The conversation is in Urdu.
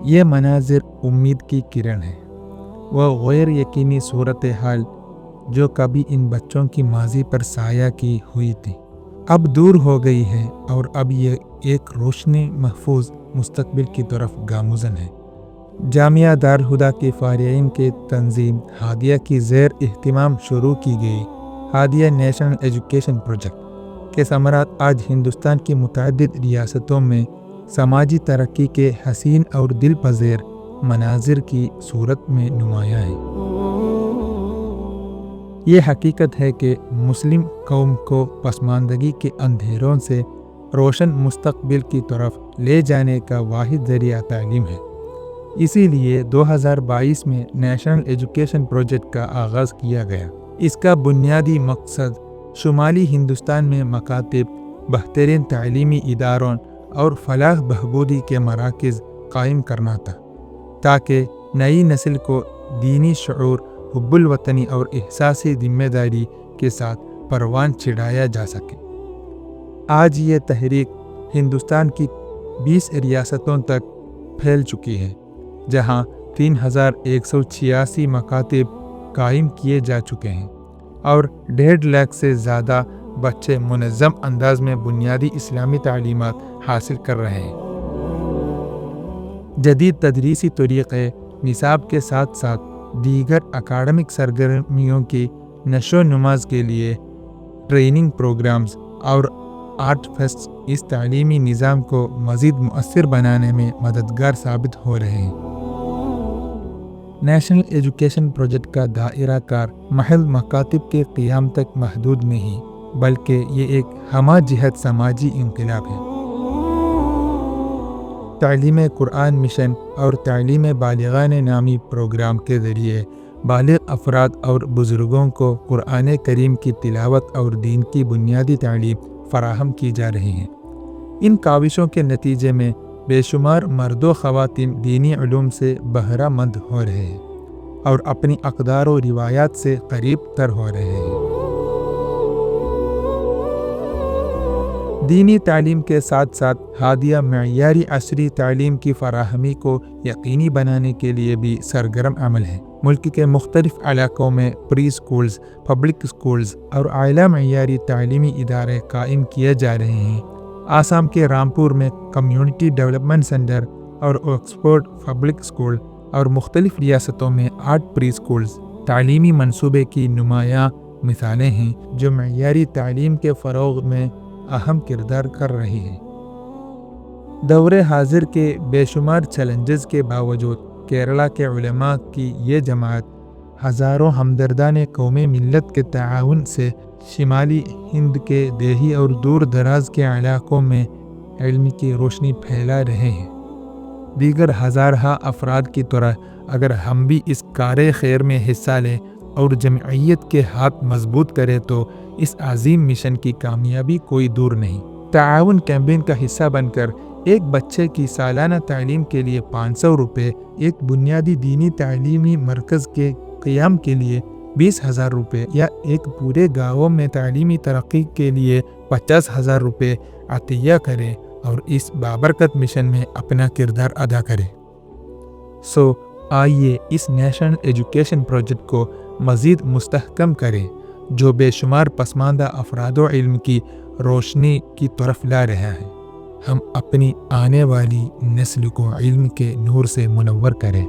یہ مناظر امید کی کرن ہے۔ وہ غیر یقینی صورتحال جو کبھی ان بچوں کی ماضی پر سایہ کی ہوئی تھی اب دور ہو گئی ہے، اور اب یہ ایک روشنی محفوظ مستقبل کی طرف گامزن ہے۔ جامعہ دارالہدیٰ کے فارعین کے تنظیم ہادیہ کی زیر اہتمام شروع کی گئی ہادیہ نیشنل ایجوکیشن پروجیکٹ کے ثمرات آج ہندوستان کی متعدد ریاستوں میں سماجی ترقی کے حسین اور دل پذیر مناظر کی صورت میں نمایاں ہیں۔ یہ حقیقت ہے کہ مسلم قوم کو پسماندگی کے اندھیروں سے روشن مستقبل کی طرف لے جانے کا واحد ذریعہ تعلیم ہے۔ اسی لیے 2022 میں نیشنل ایجوکیشن پروجیکٹ کا آغاز کیا گیا۔ اس کا بنیادی مقصد شمالی ہندوستان میں مکاتب، بہترین تعلیمی اداروں اور فلاح بہبودی کے مراکز قائم کرنا تھا، تاکہ نئی نسل کو دینی شعور، حب الوطنی اور احساسی ذمہ داری کے ساتھ پروان چڑھایا جا سکے۔ آج یہ تحریک ہندوستان کی 20 ریاستوں تک پھیل چکی ہے، جہاں 3186 مکاتب قائم کیے جا چکے ہیں، اور 1.5 لاکھ سے زیادہ بچے منظم انداز میں بنیادی اسلامی تعلیمات حاصل کر رہے ہیں۔ جدید تدریسی طریقے، نصاب کے ساتھ ساتھ دیگر اکیڈمک سرگرمیوں کی نشو و نما کے لیے ٹریننگ پروگرامز اور آرٹ فیسٹ اس تعلیمی نظام کو مزید مؤثر بنانے میں مددگار ثابت ہو رہے ہیں۔ نیشنل ایجوکیشن پروجیکٹ کا دائرہ کار محض مکاتب کے قیام تک محدود نہیں، بلکہ یہ ایک ہمہ جہت سماجی انقلاب ہے۔ تعلیم قرآن مشن اور تعلیم بالغان نامی پروگرام کے ذریعے بالغ افراد اور بزرگوں کو قرآن کریم کی تلاوت اور دین کی بنیادی تعلیم فراہم کی جا رہی ہے۔ ان کاوشوں کے نتیجے میں بے شمار مرد و خواتین دینی علوم سے بہرہ مند ہو رہے ہیں اور اپنی اقدار و روایات سے قریب تر ہو رہے ہیں۔ دینی تعلیم کے ساتھ ساتھ ہادیہ معیاری عصری تعلیم کی فراہمی کو یقینی بنانے کے لیے بھی سرگرم عمل ہے۔ ملک کے مختلف علاقوں میں پری سکولز، پبلک سکولز اور اعلیٰ معیاری تعلیمی ادارے قائم کیے جا رہے ہیں۔ آسام کے رامپور میں کمیونٹی ڈیولپمنٹ سینٹر اور آکسفورڈ پبلک سکول اور مختلف ریاستوں میں 8 پری سکولز تعلیمی منصوبے کی نمایاں مثالیں ہیں جو معیاری تعلیم کے فروغ میں اہم کردار کر رہی ہیں۔ دور حاضر کے بے شمار چیلنجز کے باوجود کیرلا کے علماء کی یہ جماعت ہزاروں ہمدردان قومی ملت کے تعاون سے شمالی ہند کے دیہی اور دور دراز کے علاقوں میں علم کی روشنی پھیلا رہے ہیں۔ دیگر ہزارہ افراد کی طرح اگر ہم بھی اس کار خیر میں حصہ لیں اور جمعیت کے ہاتھ مضبوط کریں تو اس عظیم مشن کی کامیابی کوئی دور نہیں۔ تعاون کیمپین کا حصہ بن کر ایک بچے کی سالانہ تعلیم کے لیے 500 روپے، ایک بنیادی دینی تعلیمی مرکز کے قیام کے لیے 20,000 روپے یا ایک پورے گاؤں میں تعلیمی ترقی کے لیے 50,000 روپے عطیہ کریں اور اس بابرکت مشن میں اپنا کردار ادا کریں۔ آئیے اس نیشنل ایجوکیشن پروجیکٹ کو مزید مستحکم کریں جو بے شمار پسماندہ افراد و علم کی روشنی کی طرف لا رہا ہے۔ ہم اپنی آنے والی نسل کو علم کے نور سے منور کریں۔